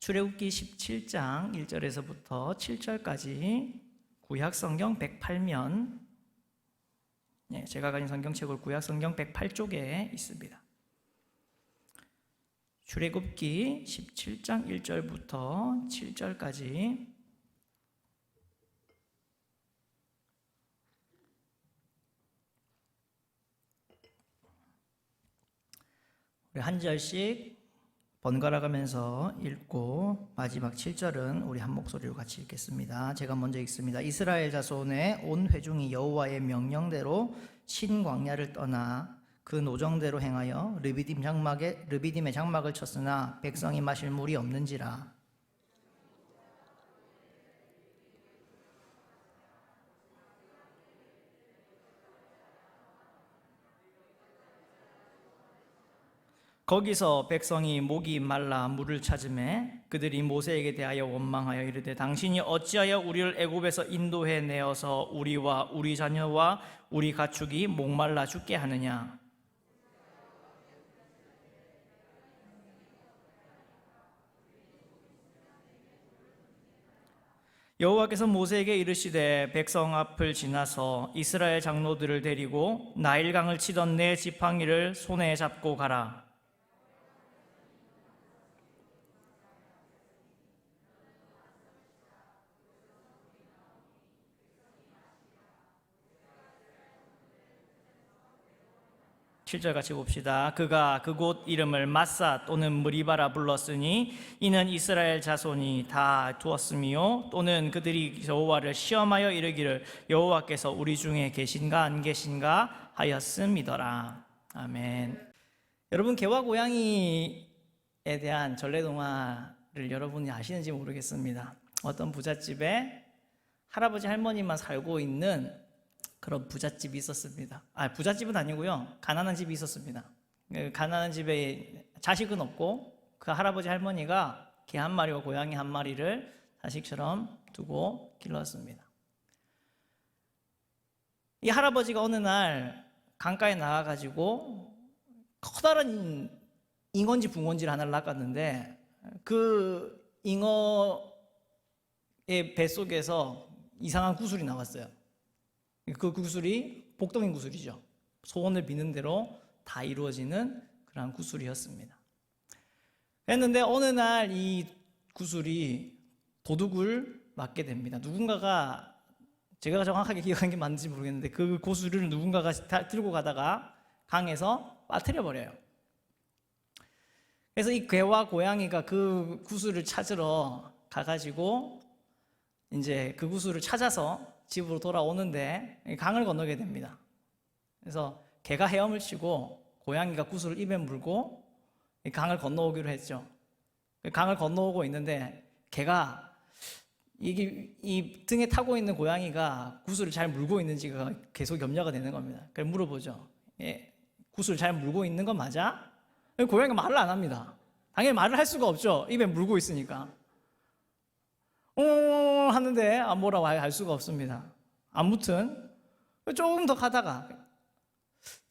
출애굽기 17장 1절에서부터 7절까지 구약성경 108면, 제가 가진 성경책을 구약성경 108쪽에 있습니다. 출애굽기 17장 1절부터 7절까지 우리 한 절씩 번갈아 가면서 읽고 마지막 7절은 우리 한 목소리로 같이 읽겠습니다. 제가 먼저 읽습니다. 이스라엘 자손의 온 회중이 여호와의 명령대로 신광야를 떠나 그 노정대로 행하여 르비딤의 장막을 쳤으나 백성이 마실 물이 없는지라. 거기서 백성이 목이 말라 물을 찾으매 그들이 모세에게 대하여 원망하여 이르되 당신이 어찌하여 우리를 애굽에서 인도해 내어서 우리와 우리 자녀와 우리 가축이 목말라 죽게 하느냐. 여호와께서 모세에게 이르시되 백성 앞을 지나서 이스라엘 장로들을 데리고 나일강을 치던 네 지팡이를 손에 잡고 가라. 7절 같이 봅시다. 그가 그곳 이름을 마사 또는 무리바라 불렀으니 이는 이스라엘 자손이 다 두었음이요 또는 그들이 여호와를 시험하여 이르기를 여호와께서 우리 중에 계신가 안 계신가 하였음이더라. 아멘. 여러분, 개와 고양이에 대한 전래동화를 여러분이 아시는지 모르겠습니다. 어떤 부잣집에 할아버지 할머니만 살고 있는 그런 부잣집이 있었습니다. 부잣집은 아니고요, 가난한 집이 있었습니다. 가난한 집에 자식은 없고 그 할아버지 할머니가 개 한 마리와 고양이 한 마리를 자식처럼 두고 길렀습니다. 이 할아버지가 어느 날 강가에 나가가지고 커다란 잉어인지 붕어인지를 하나를 낚았는데 그 잉어의 뱃속에서 이상한 구슬이 나왔어요. 그 구슬이 복덩이 구슬이죠. 소원을 비는 대로 다 이루어지는 그런 구슬이었습니다. 그랬는데 어느 날 이 구슬이 도둑을 맞게 됩니다. 누군가가, 제가 정확하게 기억한 게 맞는지 모르겠는데 그 구슬을 누군가가 들고 가다가 강에서 빠뜨려 버려요. 그래서 이 개와 고양이가 그 구슬을 찾으러 가가지고 이제 그 구슬을 찾아서 집으로 돌아오는데 강을 건너게 됩니다. 그래서 개가 헤엄을 치고 고양이가 구슬을 입에 물고 강을 건너오기로 했죠. 강을 건너오고 있는데 개가 이 등에 타고 있는 고양이가 구슬을 잘 물고 있는지가 계속 염려가 되는 겁니다. 그래서 물어보죠. 구슬을 잘 물고 있는 건 맞아? 고양이가 말을 안 합니다. 당연히 말을 할 수가 없죠. 입에 물고 있으니까. 하는데 뭐라고 할 수가 없습니다. 아무튼 조금 더 가다가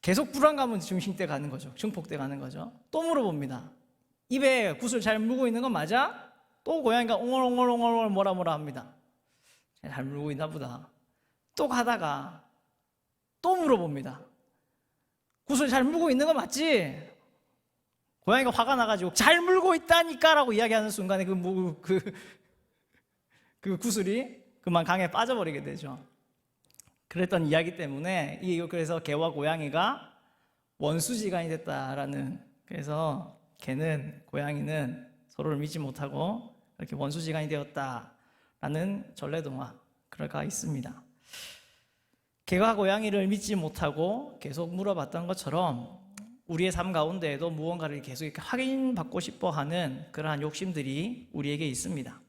계속 불안감은 증식돼 가는 거죠. 증폭돼 가는 거죠. 또 물어봅니다. 입에 구슬 잘 물고 있는 건 맞아? 또 고양이가 옹얼옹얼 뭐라 합니다. 잘 물고 있나 보다. 또 가다가 또 물어봅니다. 구슬 잘 물고 있는 건 맞지? 고양이가 화가 나가지고 잘 물고 있다니까 라고 이야기하는 순간에 그 구슬이 그만 강에 빠져버리게 되죠. 그랬던 이야기 때문에 그래서 개와 고양이가 원수지간이 됐다라는, 그래서 개는 고양이는 서로를 믿지 못하고 이렇게 원수지간이 되었다라는 전래동화 그럴까 있습니다. 개가 고양이를 믿지 못하고 계속 물어봤던 것처럼 우리의 삶 가운데에도 무언가를 계속 이렇게 확인받고 싶어하는 그러한 욕심들이 우리에게 있습니다.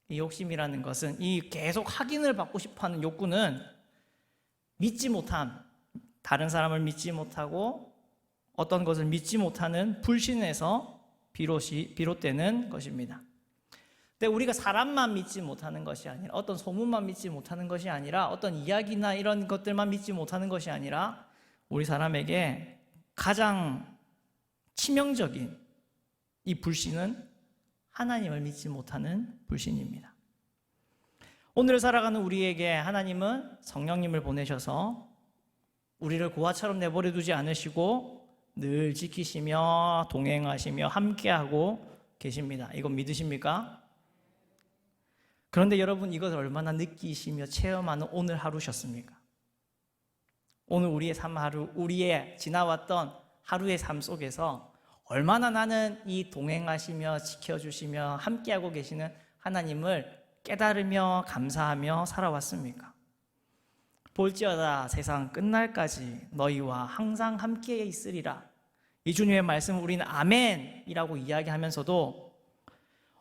이 욕심이라는 것은, 이 계속 확인을 받고 싶어하는 욕구는 믿지 못함, 다른 사람을 믿지 못하고 어떤 것을 믿지 못하는 불신에서 비롯되는 것입니다. 근데 우리가 사람만 믿지 못하는 것이 아니라, 어떤 소문만 믿지 못하는 것이 아니라, 어떤 이야기나 이런 것들만 믿지 못하는 것이 아니라, 우리 사람에게 가장 치명적인 이 불신은 하나님을 믿지 못하는 불신입니다. 오늘 살아가는 우리에게 하나님은 성령님을 보내셔서 우리를 고아처럼 내버려 두지 않으시고 늘 지키시며 동행하시며 함께하고 계십니다. 이건 믿으십니까? 그런데 여러분, 이것을 얼마나 느끼시며 체험하는 오늘 하루셨습니까? 오늘 우리의 삶 하루, 우리의 지나왔던 하루의 삶 속에서 얼마나 나는 이 동행하시며 지켜주시며 함께하고 계시는 하나님을 깨달으며 감사하며 살아왔습니까? 볼지어다 세상 끝날까지 너희와 항상 함께 있으리라. 이 주님의 말씀을 우리는 아멘이라고 이야기하면서도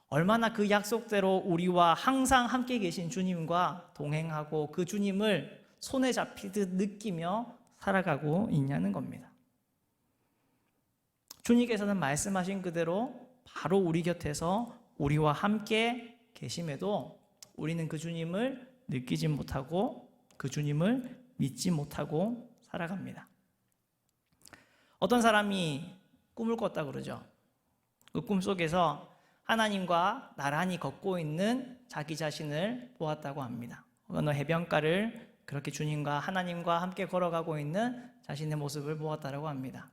얼마나 그 약속대로 우리와 항상 함께 계신 주님과 동행하고 그 주님을 손에 잡히듯 느끼며 살아가고 있냐는 겁니다. 주님께서는 말씀하신 그대로 바로 우리 곁에서 우리와 함께 계심에도 우리는 그 주님을 느끼지 못하고 그 주님을 믿지 못하고 살아갑니다. 어떤 사람이 꿈을 꿨다 그러죠. 그 꿈 속에서 하나님과 나란히 걷고 있는 자기 자신을 보았다고 합니다. 어느 해변가를 그렇게 주님과 하나님과 함께 걸어가고 있는 자신의 모습을 보았다고 합니다.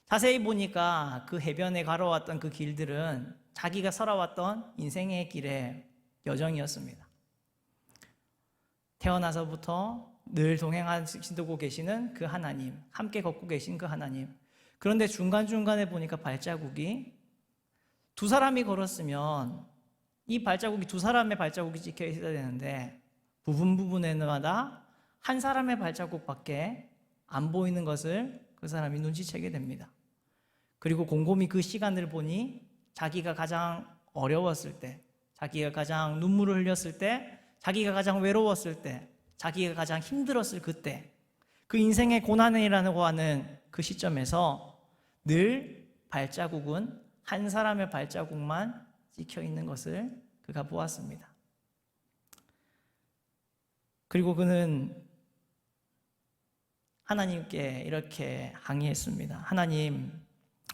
자세히 보니까 그 해변에 걸어왔던 그 길들은 자기가 살아왔던 인생의 길의 여정이었습니다. 태어나서부터 늘 동행하시고 계시는 그 하나님, 함께 걷고 계신 그 하나님. 그런데 중간중간에 보니까 발자국이 두 사람이 걸었으면 이 발자국이 두 사람의 발자국이 찍혀 있어야 되는데 부분마다 한 사람의 발자국밖에 안 보이는 것을 그 사람이 눈치채게 됩니다. 그리고 곰곰이 그 시간을 보니 자기가 가장 어려웠을 때, 자기가 가장 눈물을 흘렸을 때, 자기가 가장 외로웠을 때, 자기가 가장 힘들었을 그때, 그 인생의 고난이라고 하는 그 시점에서 늘 발자국은 한 사람의 발자국만 찍혀 있는 것을 그가 보았습니다. 그리고 그는 하나님께 이렇게 항의했습니다. 하나님,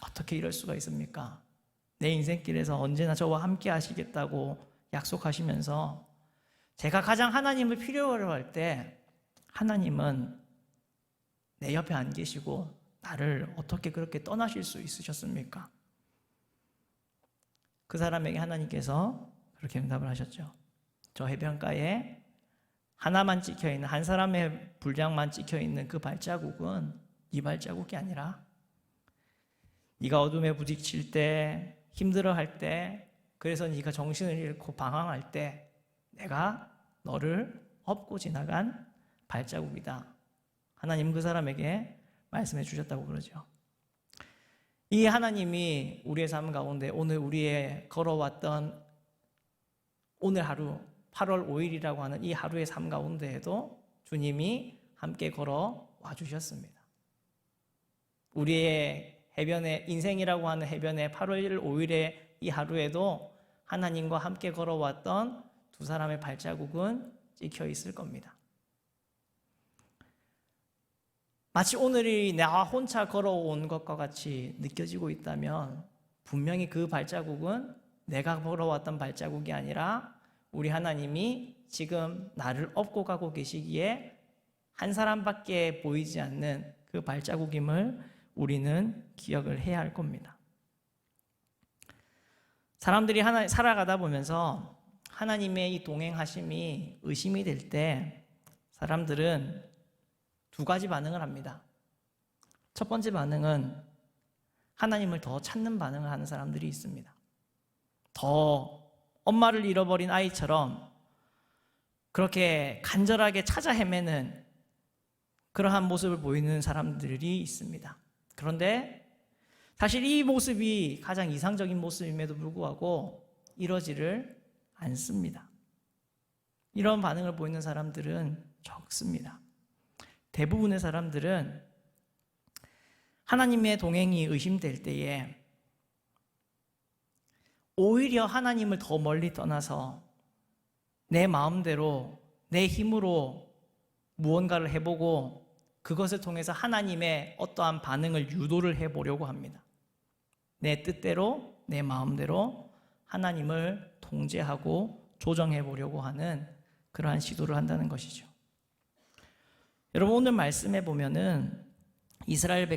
어떻게 이럴 수가 있습니까? 내 인생길에서 언제나 저와 함께 하시겠다고 약속하시면서 제가 가장 하나님을 필요로 할 때 하나님은 내 옆에 안 계시고 나를 어떻게 그렇게 떠나실 수 있으셨습니까? 그 사람에게 하나님께서 그렇게 응답을 하셨죠. 저 해변가에 하나만 찍혀있는, 한 사람의 분량만 찍혀있는 그 발자국은 네 발자국이 아니라 네가 어둠에 부딪힐 때, 힘들어할 때, 그래서 네가 정신을 잃고 방황할 때 내가 너를 업고 지나간 발자국이다. 하나님 그 사람에게 말씀해 주셨다고 그러죠. 이 하나님이 우리의 삶 가운데 오늘 우리의 걸어왔던 오늘 하루 8월 5일이라고 하는 이 하루의 삶 가운데에도 주님이 함께 걸어와 주셨습니다. 우리의 해변의 인생이라고 하는 해변의 8월 5일의 이 하루에도 하나님과 함께 걸어왔던 두 사람의 발자국은 찍혀 있을 겁니다. 마치 오늘이 나와 혼자 걸어온 것과 같이 느껴지고 있다면 분명히 그 발자국은 내가 걸어왔던 발자국이 아니라 우리 하나님이 지금 나를 업고 가고 계시기에 한 사람밖에 보이지 않는 그 발자국임을 우리는 기억을 해야 할 겁니다. 사람들이 살아가다 보면서 하나님의 이 동행하심이 의심이 될 때 사람들은 두 가지 반응을 합니다. 첫 번째 반응은 하나님을 더 찾는 반응을 하는 사람들이 있습니다. 더 엄마를 잃어버린 아이처럼 그렇게 간절하게 찾아 헤매는 그러한 모습을 보이는 사람들이 있습니다. 그런데 사실 이 모습이 가장 이상적인 모습임에도 불구하고 이러지를 않습니다. 이런 반응을 보이는 사람들은 적습니다. 대부분의 사람들은 하나님의 동행이 의심될 때에 오히려 하나님을 더 멀리 떠나서 내 마음대로 내 힘으로 무언가를 해보고 그것을 통해서 하나님의 어떠한 반응을 유도를 해보려고 합니다. 내 뜻대로 내 마음대로 하나님을 통제하고 조정해 보려고 하는 그러한 시도를 한다는 것이죠. 여러분, 오늘 말씀에 보면은 이스라엘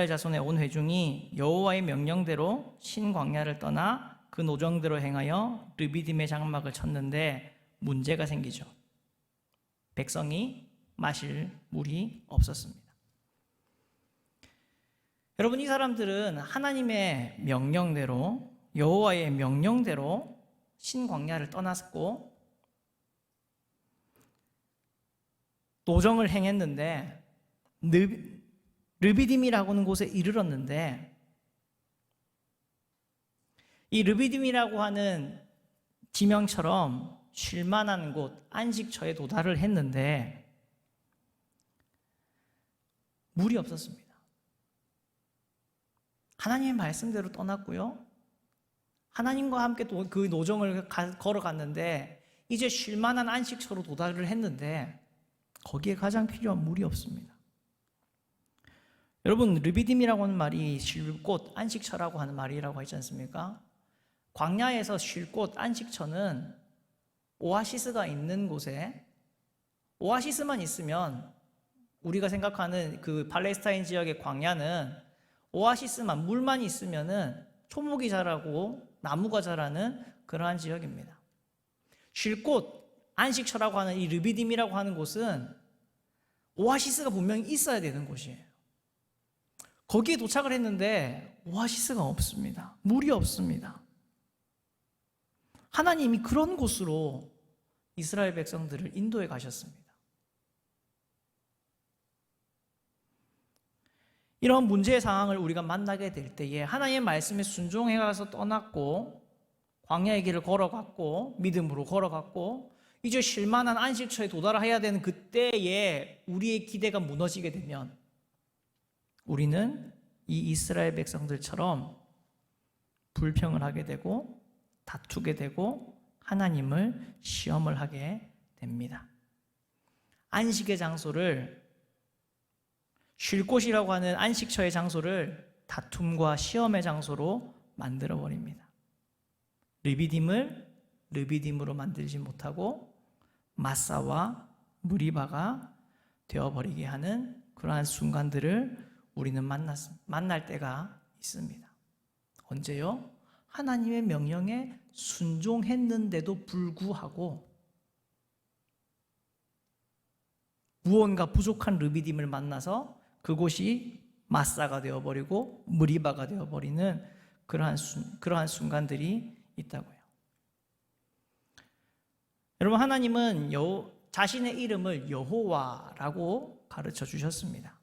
자손의 온 회중이 여호와의 명령대로 신광야를 떠나 그 노정대로 행하여 르비딤의 장막을 쳤는데 문제가 생기죠. 백성이 마실 물이 없었습니다. 여러분, 이 사람들은 하나님의 명령대로, 여호와의 명령대로 신광야를 떠났고 노정을 행했는데 르비딤이라고 하는 곳에 이르렀는데, 이 르비딤이라고 하는 지명처럼 쉴만한 곳, 안식처에 도달을 했는데 물이 없었습니다. 하나님의 말씀대로 떠났고요, 하나님과 함께 또 그 노정을 걸어갔는데 이제 쉴만한 안식처로 도달을 했는데 거기에 가장 필요한 물이 없습니다. 여러분, 르비딤이라고 하는 말이 쉴 곳, 안식처라고 하는 말이라고 하지 않습니까? 광야에서 쉴 곳, 안식처는 오아시스가 있는 곳에, 오아시스만 있으면, 우리가 생각하는 그 팔레스타인 지역의 광야는 오아시스만, 물만 있으면은 초목이 자라고 나무가 자라는 그러한 지역입니다. 쉴 곳, 안식처라고 하는 이 르비딤이라고 하는 곳은 오아시스가 분명히 있어야 되는 곳이에요. 거기에 도착을 했는데 오아시스가 없습니다. 물이 없습니다. 하나님이 그런 곳으로 이스라엘 백성들을 인도해 가셨습니다. 이런 문제의 상황을 우리가 만나게 될 때에 하나님의 말씀에 순종해 가서 떠났고 광야의 길을 걸어갔고 믿음으로 걸어갔고 이제 쉴만한 안식처에 도달해야 되는 그때에 우리의 기대가 무너지게 되면 우리는 이 이스라엘 백성들처럼 불평을 하게 되고 다투게 되고 하나님을 시험을 하게 됩니다. 안식의 장소를, 쉴 곳이라고 하는 안식처의 장소를 다툼과 시험의 장소로 만들어버립니다. 르비딤을 르비딤으로 만들지 못하고 마사와 무리바가 되어버리게 하는 그러한 순간들을 우리는 만날 때가 있습니다. 언제요? 하나님의 명령에 순종했는데도 불구하고 무언가 부족한 르비딤을 만나서 그곳이 마사가 되어버리고 무리바가 되어버리는 그러한 순간들이 있다고요. 여러분, 하나님은 자신의 이름을 여호와라고 가르쳐 주셨습니다.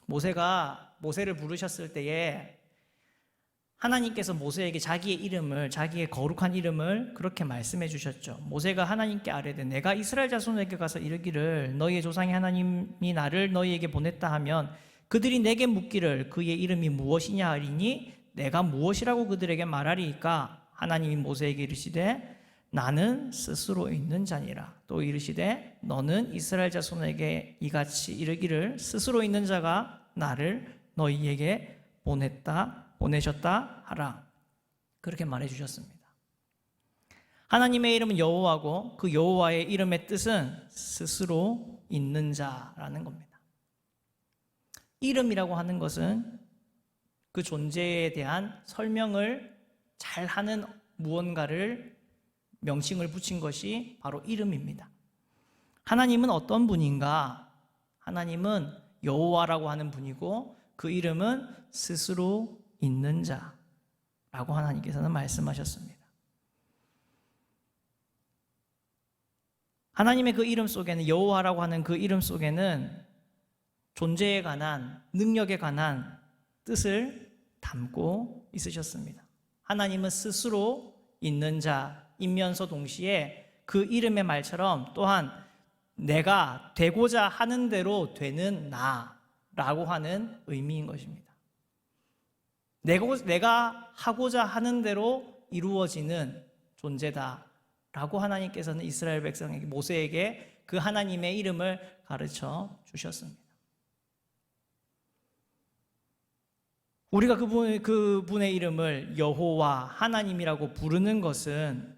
모세가 모세를 부르셨을 때에 하나님께서 모세에게 자기의 거룩한 이름을 그렇게 말씀해 주셨죠. 모세가 하나님께 아뢰되 내가 이스라엘 자손에게 가서 이르기를 너희의 조상의 하나님이 나를 너희에게 보냈다 하면 그들이 내게 묻기를 그의 이름이 무엇이냐 하리니 내가 무엇이라고 그들에게 말하리이까? 하나님이 모세에게 이르시되 나는 스스로 있는 자니라. 또 이르시되 너는 이스라엘 자손에게 이같이 이르기를 스스로 있는 자가 나를 너희에게 보내셨다 하라. 그렇게 말해 주셨습니다. 하나님의 이름은 여호와고 그 여호와의 이름의 뜻은 스스로 있는 자라는 겁니다. 이름이라고 하는 것은 그 존재에 대한 설명을 잘하는 무언가를 명칭을 붙인 것이 바로 이름입니다. 하나님은 어떤 분인가? 하나님은 여호와라고 하는 분이고 그 이름은 스스로 있는 자라고 하나님께서는 말씀하셨습니다. 하나님의 그 이름 속에는, 여호와라고 하는 그 이름 속에는 존재에 관한, 능력에 관한 뜻을 담고 있으셨습니다. 하나님은 스스로 있는 자이면서 동시에 그 이름의 말처럼 또한 내가 되고자 하는 대로 되는 나라고 하는 의미인 것입니다. 내가 하고자 하는 대로 이루어지는 존재다라고 하나님께서는 이스라엘 백성에게, 모세에게 그 하나님의 이름을 가르쳐 주셨습니다. 우리가 그분의 이름을 여호와 하나님이라고 부르는 것은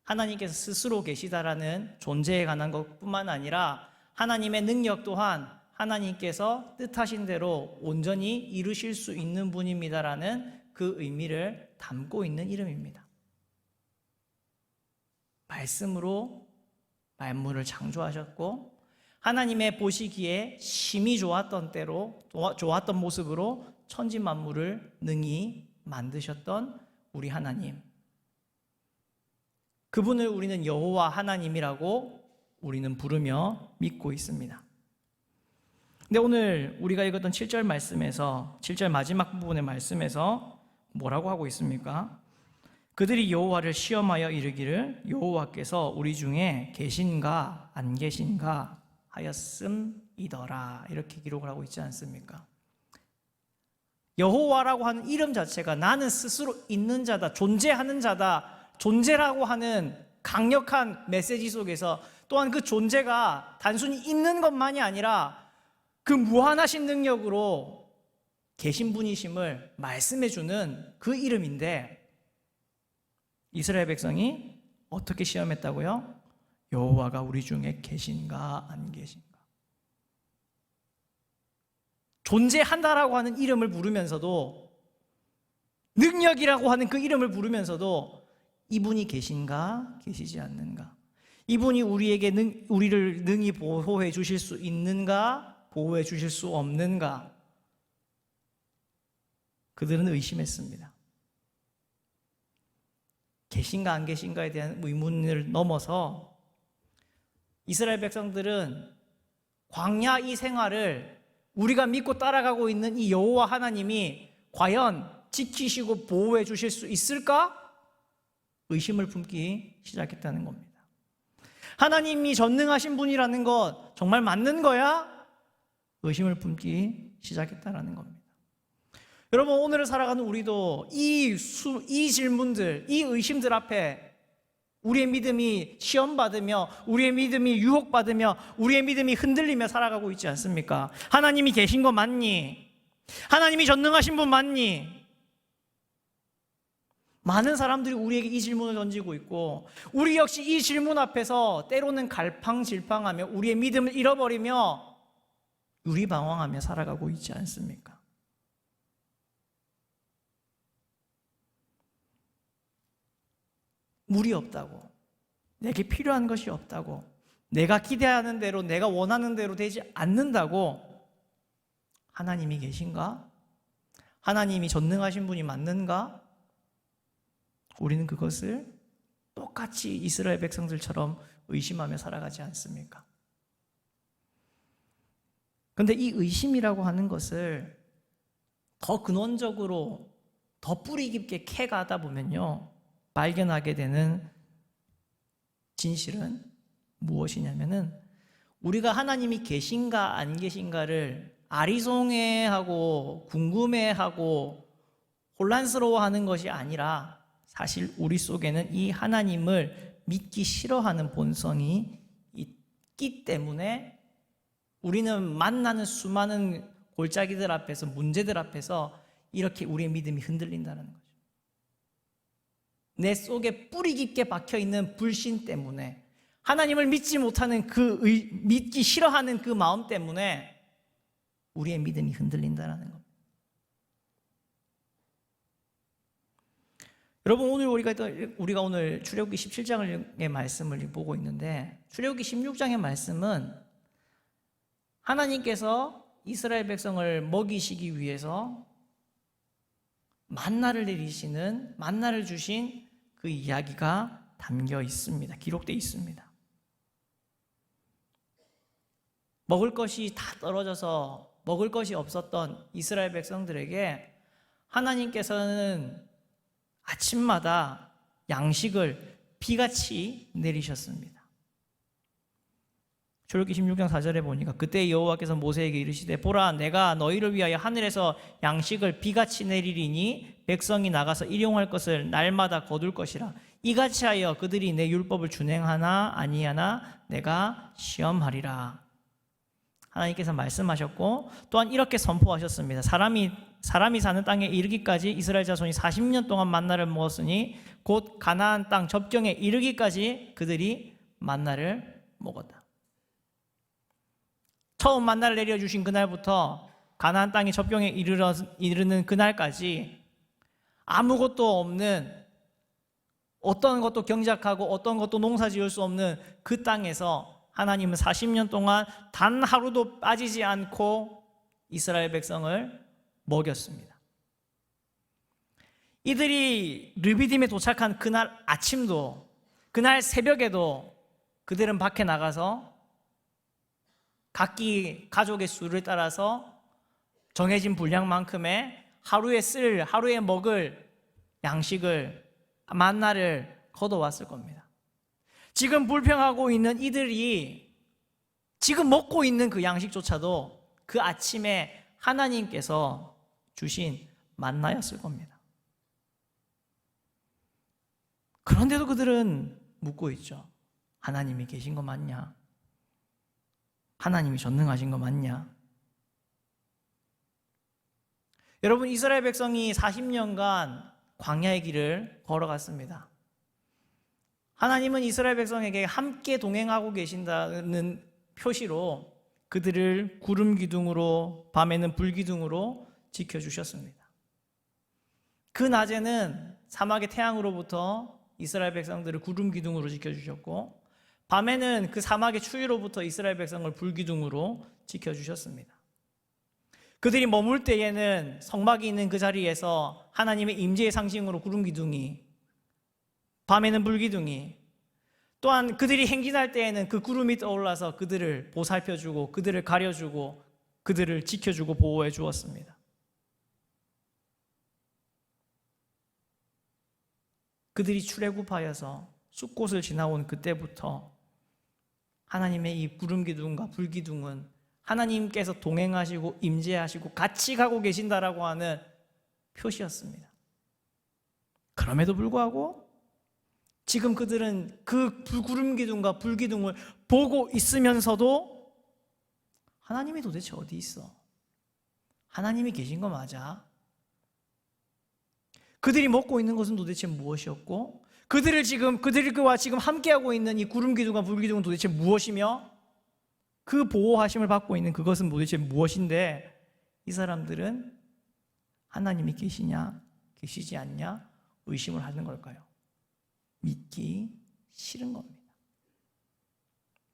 하나님께서 스스로 계시다라는 존재에 관한 것뿐만 아니라 하나님의 능력 또한 하나님께서 뜻하신 대로 온전히 이루실 수 있는 분입니다라는 그 의미를 담고 있는 이름입니다. 말씀으로 만물을 창조하셨고 하나님의 보시기에 심히 좋았던 모습으로 천지 만물을 능히 만드셨던 우리 하나님, 그분을 우리는 여호와 하나님이라고 우리는 부르며 믿고 있습니다. 근데 오늘 우리가 읽었던 7절 말씀에서 7절 마지막 부분의 말씀에서 뭐라고 하고 있습니까? 그들이 여호와를 시험하여 이르기를 여호와께서 우리 중에 계신가 안 계신가 하였음이더라, 이렇게 기록을 하고 있지 않습니까? 여호와라고 하는 이름 자체가 나는 스스로 있는 자다, 존재하는 자다, 존재라고 하는 강력한 메시지 속에서 또한 그 존재가 단순히 있는 것만이 아니라 그 무한하신 능력으로 계신 분이심을 말씀해주는 그 이름인데, 이스라엘 백성이 어떻게 시험했다고요? 여호와가 우리 중에 계신가 안 계신가. 존재한다라고 하는 이름을 부르면서도, 능력이라고 하는 그 이름을 부르면서도 이분이 계신가 계시지 않는가, 이분이 우리를 능히 보호해 주실 수 있는가 보호해 주실 수 없는가, 그들은 의심했습니다. 계신가 안 계신가에 대한 의문을 넘어서 이스라엘 백성들은 광야 이 생활을 우리가 믿고 따라가고 있는 이 여호와 하나님이 과연 지키시고 보호해 주실 수 있을까? 의심을 품기 시작했다는 겁니다. 하나님이 전능하신 분이라는 것 정말 맞는 거야? 의심을 품기 시작했다는 겁니다. 여러분, 오늘을 살아가는 우리도 이 질문들, 이 의심들 앞에 우리의 믿음이 시험받으며, 우리의 믿음이 유혹받으며, 우리의 믿음이 흔들리며 살아가고 있지 않습니까? 하나님이 계신 거 맞니? 하나님이 전능하신 분 맞니? 많은 사람들이 우리에게 이 질문을 던지고 있고, 우리 역시 이 질문 앞에서 때로는 갈팡질팡하며 우리의 믿음을 잃어버리며 유리방황하며 살아가고 있지 않습니까? 물이 없다고, 내게 필요한 것이 없다고, 내가 기대하는 대로, 내가 원하는 대로 되지 않는다고 하나님이 계신가? 하나님이 전능하신 분이 맞는가? 우리는 그것을 똑같이 이스라엘 백성들처럼 의심하며 살아가지 않습니까? 그런데 이 의심이라고 하는 것을 더 근원적으로, 더 뿌리 깊게 캐가다 보면요, 발견하게 되는 진실은 무엇이냐면은, 우리가 하나님이 계신가 안 계신가를 아리송해하고 궁금해하고 혼란스러워하는 것이 아니라, 사실 우리 속에는 이 하나님을 믿기 싫어하는 본성이 있기 때문에 우리는 만나는 수많은 골짜기들 앞에서, 문제들 앞에서 이렇게 우리의 믿음이 흔들린다는 거죠. 내 속에 뿌리 깊게 박혀있는 불신 때문에, 하나님을 믿지 못하는 믿기 싫어하는 그 마음 때문에 우리의 믿음이 흔들린다는 겁니다. 여러분, 오늘 우리가 오늘 출애굽기 17장의 말씀을 보고 있는데, 출애굽기 16장의 말씀은 하나님께서 이스라엘 백성을 먹이시기 위해서 만나를 내리시는, 만나를 주신 그 이야기가 담겨 있습니다. 기록되어 있습니다. 먹을 것이 다 떨어져서 먹을 것이 없었던 이스라엘 백성들에게 하나님께서는 아침마다 양식을 비같이 내리셨습니다. 출애굽기 16장 4절에 보니까, 그때 여호와께서 모세에게 이르시되, 보라, 내가 너희를 위하여 하늘에서 양식을 비같이 내리리니 백성이 나가서 일용할 것을 날마다 거둘 것이라. 이같이 하여 그들이 내 율법을 준행하나 아니하나 내가 시험하리라. 하나님께서 말씀하셨고, 또한 이렇게 선포하셨습니다. 사람이 사람이 사는 땅에 이르기까지 이스라엘 자손이 40년 동안 만나를 먹었으니 곧 가나안 땅 접경에 이르기까지 그들이 만나를 먹었다. 처음 만나를 내려주신 그날부터 가나안 땅의 접경에 이르는 그날까지 아무것도 없는, 어떤 것도 경작하고 어떤 것도 농사 지을 수 없는 그 땅에서 하나님은 40년 동안 단 하루도 빠지지 않고 이스라엘 백성을 먹였습니다. 이들이 르비딤에 도착한 그날 아침도, 그날 새벽에도 그들은 밖에 나가서 각기 가족의 수를 따라서 정해진 분량만큼의 하루에 먹을 양식을, 만나를 거둬왔을 겁니다. 지금 불평하고 있는 이들이 지금 먹고 있는 그 양식조차도 그 아침에 하나님께서 주신 만나였을 겁니다. 그런데도 그들은 묻고 있죠. 하나님이 계신 거 맞냐? 하나님이 전능하신 거 맞냐? 여러분, 이스라엘 백성이 40년간 광야의 길을 걸어갔습니다. 하나님은 이스라엘 백성에게 함께 동행하고 계신다는 표시로 그들을 구름 기둥으로, 밤에는 불 기둥으로 지켜주셨습니다. 그 낮에는 사막의 태양으로부터 이스라엘 백성들을 구름 기둥으로 지켜주셨고, 밤에는 그 사막의 추위로부터 이스라엘 백성을 불 기둥으로 지켜주셨습니다. 그들이 머물 때에는 성막이 있는 그 자리에서 하나님의 임재의 상징으로 구름 기둥이, 밤에는 불 기둥이, 또한 그들이 행진할 때에는 그 구름이 떠올라서 그들을 보살펴주고 그들을 가려주고 그들을 지켜주고 보호해 주었습니다. 그들이 출애굽하여서 숲곳을 지나온 그때부터 하나님의 이 구름 기둥과 불 기둥은 하나님께서 동행하시고 임재하시고 같이 가고 계신다라고 하는 표시였습니다. 그럼에도 불구하고 지금 그들은 그 구름 기둥과 불 기둥을 보고 있으면서도 하나님이 도대체 어디 있어? 하나님이 계신 거 맞아? 그들이 먹고 있는 것은 도대체 무엇이었고, 그들과 지금 함께하고 있는 이 구름 기둥과 불 기둥은 도대체 무엇이며, 그 보호하심을 받고 있는 그것은 도대체 무엇인데, 이 사람들은 하나님이 계시냐 계시지 않냐 의심을 하는 걸까요? 믿기 싫은 겁니다.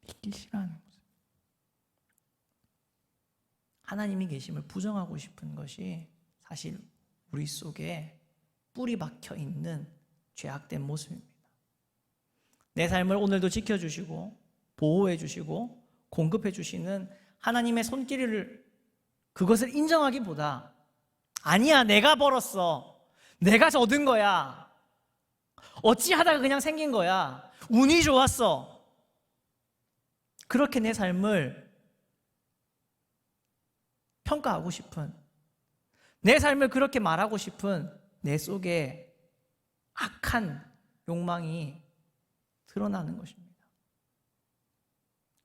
믿기 싫어하는 거죠. 하나님이 계심을 부정하고 싶은 것이 사실 우리 속에 뿌리 박혀 있는 죄악된 모습입니다. 내 삶을 오늘도 지켜주시고 보호해 주시고 공급해 주시는 하나님의 손길을, 그것을 인정하기보다 아니야, 내가 벌었어, 내가 얻은 거야, 어찌하다가 그냥 생긴 거야, 운이 좋았어, 그렇게 내 삶을 평가하고 싶은, 내 삶을 그렇게 말하고 싶은 내 속에 악한 욕망이 드러나는 것입니다.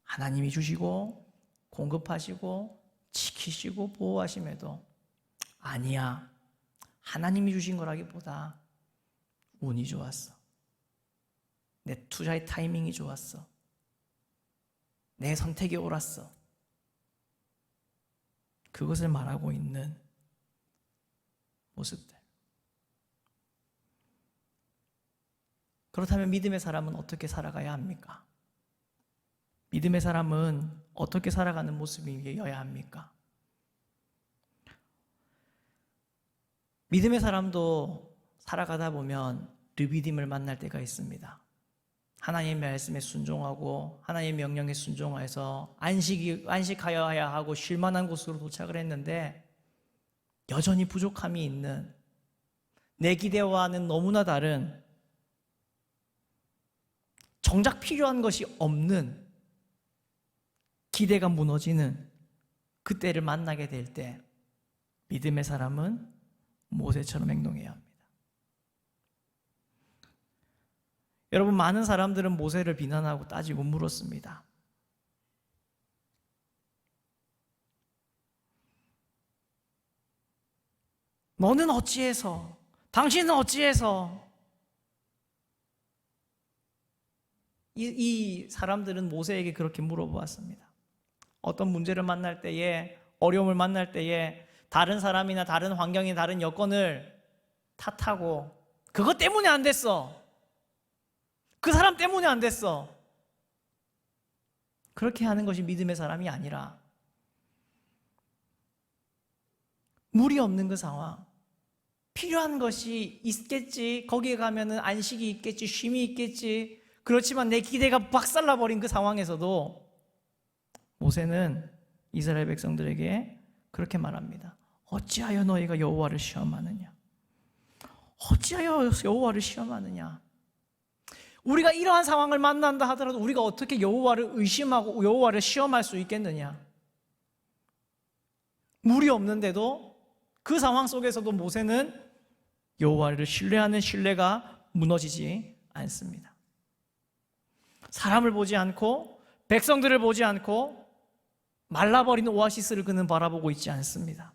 하나님이 주시고 공급하시고 지키시고 보호하심에도 아니야, 하나님이 주신 거라기보다 운이 좋았어, 내 투자의 타이밍이 좋았어, 내 선택이 옳았어, 그것을 말하고 있는 모습들. 그렇다면 믿음의 사람은 어떻게 살아가야 합니까? 믿음의 사람은 어떻게 살아가는 모습이어야 합니까? 믿음의 사람도 살아가다 보면 르비딤을 만날 때가 있습니다. 하나님의 말씀에 순종하고 하나님의 명령에 순종해서 안식하여야 하고 쉴 만한 곳으로 도착을 했는데 여전히 부족함이 있는, 내 기대와는 너무나 다른, 정작 필요한 것이 없는, 기대가 무너지는 그때를 만나게 될 때 믿음의 사람은 모세처럼 행동해야 합니다. 여러분, 많은 사람들은 모세를 비난하고 따지고 물었습니다. 너는 어찌해서, 당신은 어찌해서. 이 사람들은 모세에게 그렇게 물어보았습니다. 어떤 문제를 만날 때에, 어려움을 만날 때에 다른 사람이나 다른 환경이, 다른 여건을 탓하고 그것 때문에 안 됐어, 그 사람 때문에 안 됐어, 그렇게 하는 것이 믿음의 사람이 아니라, 물이 없는 그 상황, 필요한 것이 있겠지, 거기에 가면은 안식이 있겠지, 쉼이 있겠지, 그렇지만 내 기대가 박살나버린 그 상황에서도 모세는 이스라엘 백성들에게 그렇게 말합니다. 어찌하여 너희가 여호와를 시험하느냐? 어찌하여 여호와를 시험하느냐? 우리가 이러한 상황을 만난다 하더라도 우리가 어떻게 여호와를 의심하고 여호와를 시험할 수 있겠느냐? 물이 없는데도 그 상황 속에서도 모세는 여호와를 신뢰하는 신뢰가 무너지지 않습니다. 사람을 보지 않고 백성들을 보지 않고 말라버린 오아시스를 그는 바라보고 있지 않습니다.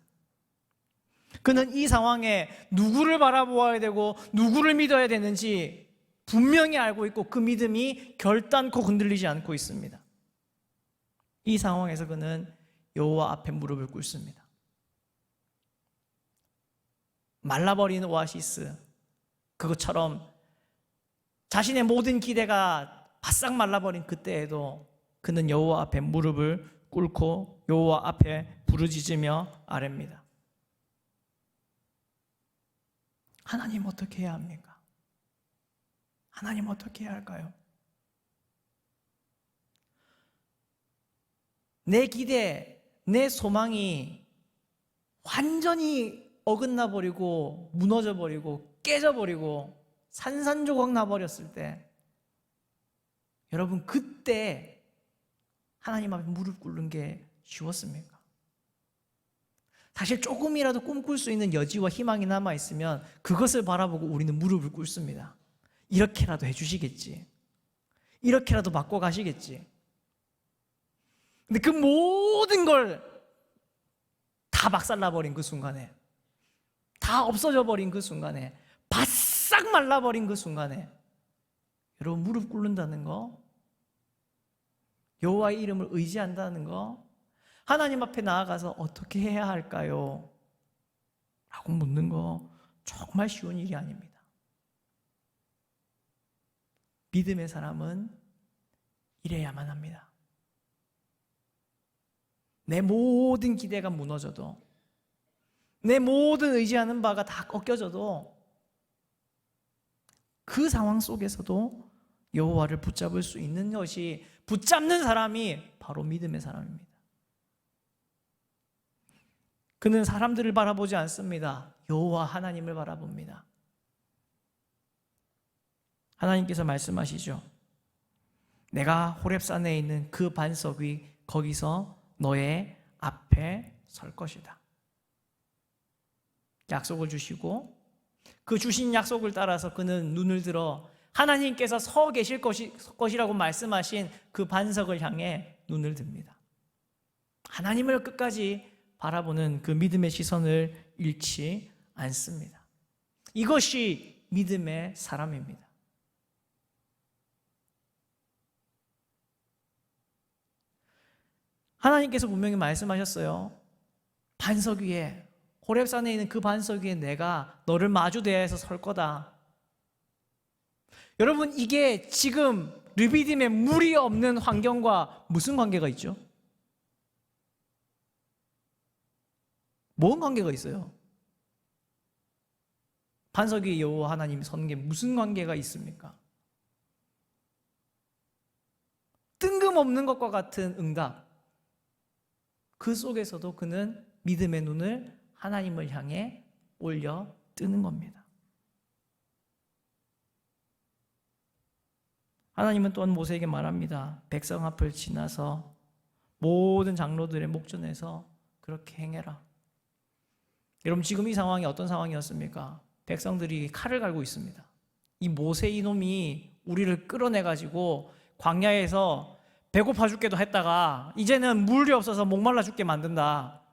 그는 이 상황에 누구를 바라보아야 되고 누구를 믿어야 되는지 분명히 알고 있고 그 믿음이 결단코 흔들리지 않고 있습니다. 이 상황에서 그는 여호와 앞에 무릎을 꿇습니다. 말라버린 오아시스, 그것처럼 자신의 모든 기대가 바싹 말라버린 그때에도 그는 여호와 앞에 무릎을 꿇고 여호와 앞에 부르짖으며 아뢰입니다. 하나님 어떻게 해야 합니까? 하나님 어떻게 해야 할까요? 내 기대, 내 소망이 완전히 어긋나버리고 무너져버리고 깨져버리고 산산조각 나버렸을 때, 여러분 그때 하나님 앞에 무릎 꿇는 게 쉬웠습니까? 사실 조금이라도 꿈꿀 수 있는 여지와 희망이 남아있으면 그것을 바라보고 우리는 무릎을 꿇습니다. 이렇게라도 해주시겠지, 이렇게라도 바꿔 가시겠지. 근데 그 모든 걸 다 박살나버린 그 순간에, 다 없어져 버린 그 순간에, 바싹 말라버린 그 순간에 여러분 무릎 꿇는다는 거, 여호와의 이름을 의지한다는 거, 하나님 앞에 나아가서 어떻게 해야 할까요? 라고 묻는 거 정말 쉬운 일이 아닙니다. 믿음의 사람은 이래야만 합니다. 내 모든 기대가 무너져도, 내 모든 의지하는 바가 다 꺾여져도 그 상황 속에서도 여호와를 붙잡을 수 있는 것이, 붙잡는 사람이 바로 믿음의 사람입니다. 그는 사람들을 바라보지 않습니다. 여호와 하나님을 바라봅니다. 하나님께서 말씀하시죠. 내가 호렙산에 있는 그 반석 위 거기서 너의 앞에 설 것이다. 약속을 주시고 그 주신 약속을 따라서 그는 눈을 들어 하나님께서 서 계실 것이라고 말씀하신 그 반석을 향해 눈을 듭니다. 하나님을 끝까지 바라보는 그 믿음의 시선을 잃지 않습니다. 이것이 믿음의 사람입니다. 하나님께서 분명히 말씀하셨어요. 반석 위에, 호렙산에 있는 그 반석 위에 내가 너를 마주대하여서 설 거다. 여러분, 이게 지금 르비딤의 물이 없는 환경과 무슨 관계가 있죠? 뭔 관계가 있어요? 반석 위에 여호와 하나님이 서는 게 무슨 관계가 있습니까? 뜬금없는 것과 같은 응답, 그 속에서도 그는 믿음의 눈을 하나님을 향해 올려 뜨는 겁니다. 하나님은 또한 모세에게 말합니다. 백성 앞을 지나서 모든 장로들의 목전에서 그렇게 행해라. 여러분, 지금 이 상황이 어떤 상황이었습니까? 백성들이 칼을 갈고 있습니다. 이 모세 이놈이 우리를 끌어내가지고 광야에서 배고파 죽게도 했다가 이제는 물이 없어서 목말라 죽게 만든다.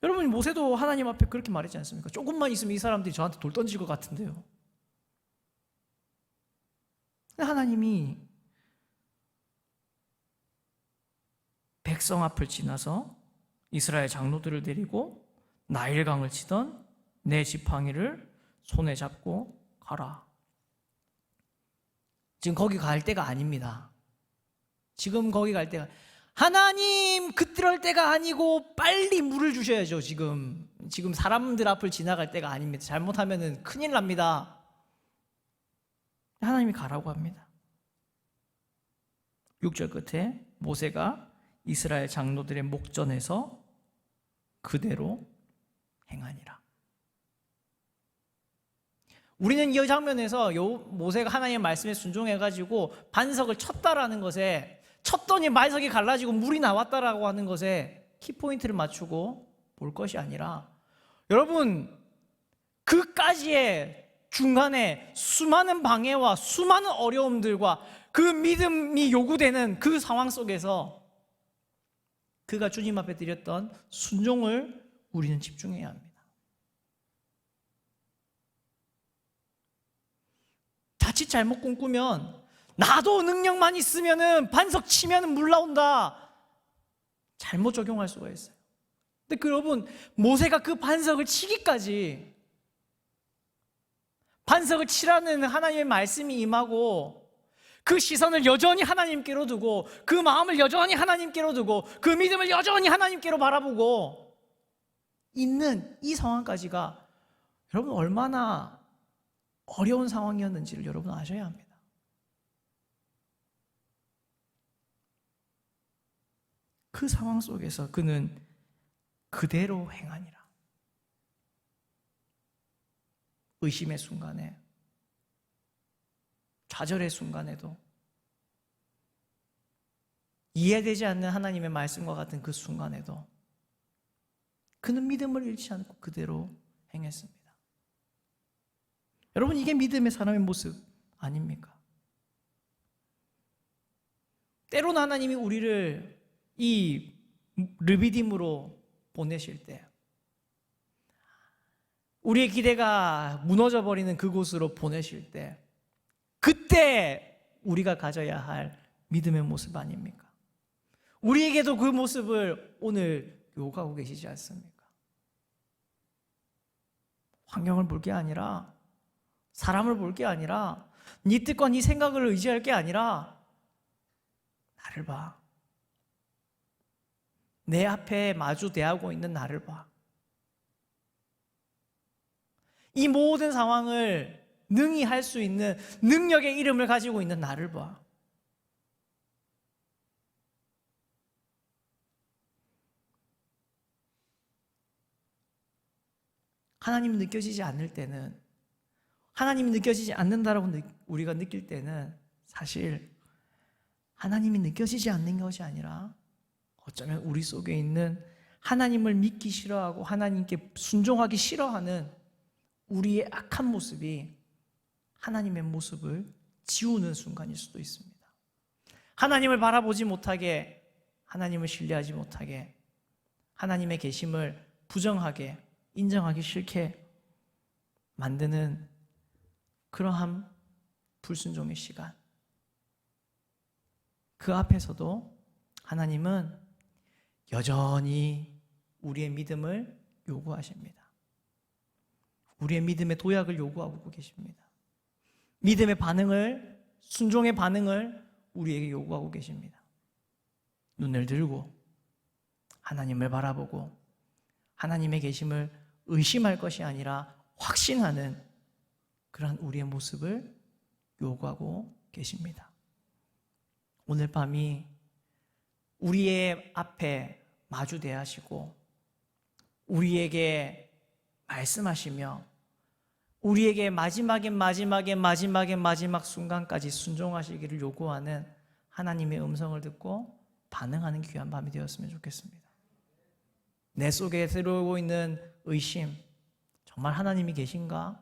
여러분, 모세도 하나님 앞에 그렇게 말했지 않습니까? 조금만 있으면 이 사람들이 저한테 돌 던질 것 같은데요. 하나님이 백성 앞을 지나서 이스라엘 장로들을 데리고 나일강을 치던 내 지팡이를 손에 잡고 가라. 지금 거기 갈 때가 아닙니다. 지금 거기 갈 때가, 하나님 그럴 때가 아니고 빨리 물을 주셔야죠. 지금 사람들 앞을 지나갈 때가 아닙니다. 잘못하면 큰일 납니다. 하나님이 가라고 합니다. 6절 끝에 모세가 이스라엘 장로들의 목전에서 그대로 행하니라. 우리는 이 장면에서 모세가 하나님의 말씀에 순종해가지고 반석을 쳤다라는 것에, 쳤더니 반석이 갈라지고 물이 나왔다라고 하는 것에 키포인트를 맞추고 볼 것이 아니라, 여러분, 그까지의 중간에 수많은 방해와 수많은 어려움들과 그 믿음이 요구되는 그 상황 속에서 그가 주님 앞에 드렸던 순종을 우리는 집중해야 합니다. 자칫 잘못 꿈꾸면, 나도 능력만 있으면은 반석 치면은 물 나온다, 잘못 적용할 수가 있어요. 근데 여러분, 모세가 그 반석을 치기까지, 반석을 치라는 하나님의 말씀이 임하고 그 시선을 여전히 하나님께로 두고 그 마음을 여전히 하나님께로 두고 그 믿음을 여전히 하나님께로 바라보고 있는 이 상황까지가 여러분 얼마나 어려운 상황이었는지를 여러분 아셔야 합니다. 그 상황 속에서 그는 그대로 행하니라. 의심의 순간에, 좌절의 순간에도, 이해되지 않는 하나님의 말씀과 같은 그 순간에도 그는 믿음을 잃지 않고 그대로 행했습니다. 여러분, 이게 믿음의 사람의 모습 아닙니까? 때로는 하나님이 우리를 이 르비딤으로 보내실 때, 우리의 기대가 무너져 버리는 그곳으로 보내실 때, 그때 우리가 가져야 할 믿음의 모습 아닙니까? 우리에게도 그 모습을 오늘 요구하고 계시지 않습니까? 환경을 볼 게 아니라, 사람을 볼 게 아니라, 네 뜻과 네 생각을 의지할 게 아니라 나를 봐. 내 앞에 마주 대하고 있는 나를 봐. 이 모든 상황을 능히 할 수 있는 능력의 이름을 가지고 있는 나를 봐. 하나님이 느껴지지 않을 때는, 하나님이 느껴지지 않는다라고 우리가 느낄 때는 사실 하나님이 느껴지지 않는 것이 아니라 어쩌면 우리 속에 있는 하나님을 믿기 싫어하고 하나님께 순종하기 싫어하는 우리의 악한 모습이 하나님의 모습을 지우는 순간일 수도 있습니다. 하나님을 바라보지 못하게, 하나님을 신뢰하지 못하게, 하나님의 계심을 부정하게, 인정하기 싫게 만드는 그러한 불순종의 시간, 그 앞에서도 하나님은 여전히 우리의 믿음을 요구하십니다. 우리의 믿음의 도약을 요구하고 계십니다. 믿음의 반응을, 순종의 반응을 우리에게 요구하고 계십니다. 눈을 들고 하나님을 바라보고 하나님의 계심을 의심할 것이 아니라 확신하는 그러한 우리의 모습을 요구하고 계십니다. 오늘 밤이 우리의 앞에 마주 대하시고 우리에게 말씀하시며 우리에게 마지막 순간까지 순종하시기를 요구하는 하나님의 음성을 듣고 반응하는 귀한 밤이 되었으면 좋겠습니다. 내 속에 들어오고 있는 의심, 정말 하나님이 계신가?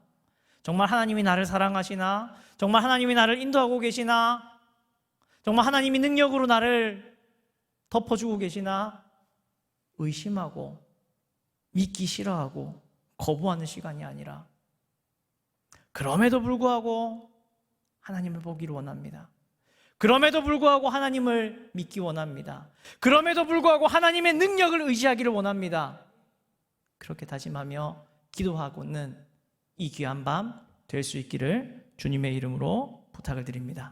정말 하나님이 나를 사랑하시나? 정말 하나님이 나를 인도하고 계시나? 정말 하나님이 능력으로 나를 덮어주고 계시나? 의심하고 믿기 싫어하고 거부하는 시간이 아니라 그럼에도 불구하고 하나님을 보기를 원합니다. 그럼에도 불구하고 하나님을 믿기 원합니다. 그럼에도 불구하고 하나님의 능력을 의지하기를 원합니다. 그렇게 다짐하며 기도하고는 이 귀한 밤 될 수 있기를 주님의 이름으로 부탁을 드립니다.